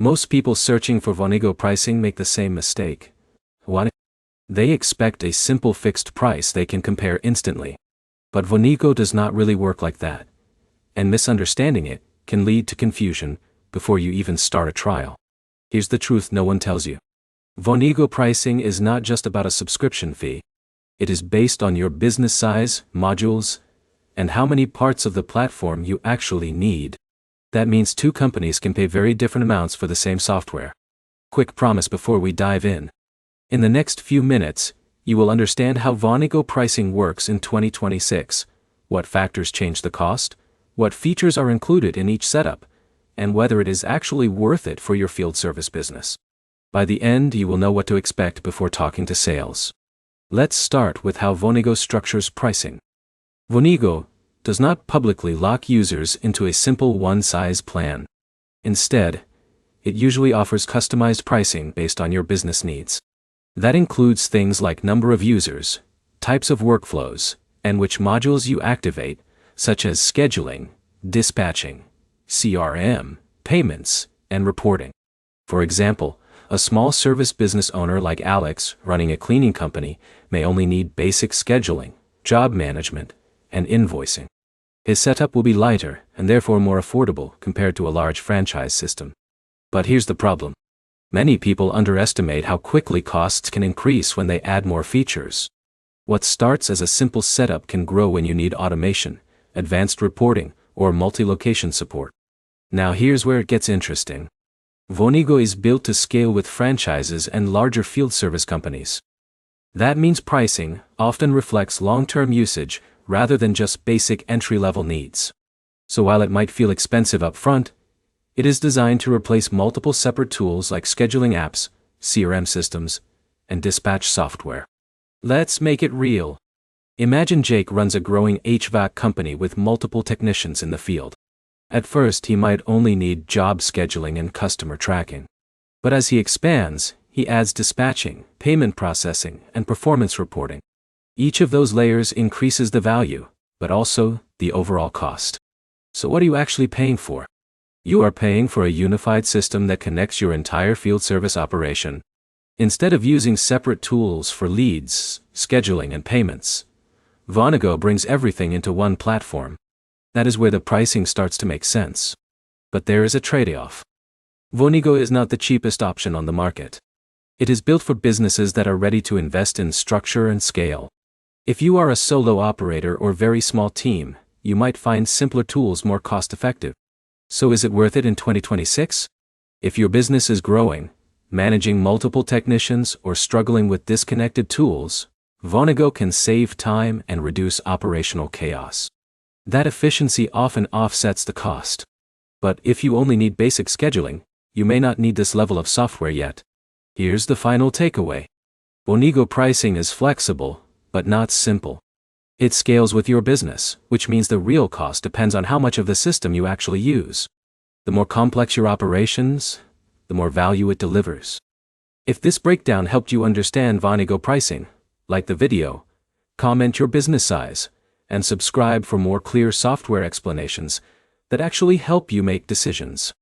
Most people searching for Vonigo pricing make the same mistake. What? They expect a simple fixed price they can compare instantly. But Vonigo does not really work like that. And misunderstanding it can lead to confusion before you even start a trial. Here's the truth no one tells you. Vonigo pricing is not just about a subscription fee. It is based on your business size, modules, and how many parts of the platform you actually need. That means two companies can pay very different amounts for the same software. Quick promise before we dive in. In the next few minutes, you will understand how Vonigo pricing works in 2026, what factors change the cost, what features are included in each setup, and whether it is actually worth it for your field service business. By the end, you will know what to expect before talking to sales. Let's start with how Vonigo structures pricing. Vonigo does not publicly lock users into a simple one-size plan. Instead, it usually offers customized pricing based on your business needs. That includes things like number of users, types of workflows, and which modules you activate, such as scheduling, dispatching, CRM, payments, and reporting. For example, a small service business owner like Alex, running a cleaning company, may only need basic scheduling, job management, and invoicing. His setup will be lighter and therefore more affordable compared to a large franchise system. But here's the problem. Many people underestimate how quickly costs can increase when they add more features. What starts as a simple setup can grow when you need automation, advanced reporting, or multi-location support. Now here's where it gets interesting. Vonigo is built to scale with franchises and larger field service companies. That means pricing often reflects long-term usage rather than just basic entry-level needs. So while it might feel expensive up front, it is designed to replace multiple separate tools like scheduling apps, CRM systems, and dispatch software. Let's make it real. Imagine Jake runs a growing HVAC company with multiple technicians in the field. At first, he might only need job scheduling and customer tracking. But as he expands, he adds dispatching, payment processing, and performance reporting. Each of those layers increases the value, but also the overall cost. So what are you actually paying for? You are paying for a unified system that connects your entire field service operation. Instead of using separate tools for leads, scheduling, and payments, Vonigo brings everything into one platform. That is where the pricing starts to make sense. But there is a trade-off. Vonigo is not the cheapest option on the market. It is built for businesses that are ready to invest in structure and scale. If you are a solo operator or very small team, you might find simpler tools more cost-effective. So is it worth it in 2026? If your business is growing, managing multiple technicians, or struggling with disconnected tools, Vonigo can save time and reduce operational chaos. That efficiency often offsets the cost. But if you only need basic scheduling, you may not need this level of software yet. Here's the final takeaway. Vonigo pricing is flexible, but not simple. It scales with your business, which means the real cost depends on how much of the system you actually use. The more complex your operations, the more value it delivers. If this breakdown helped you understand Vonigo pricing, like the video, comment your business size, and subscribe for more clear software explanations that actually help you make decisions.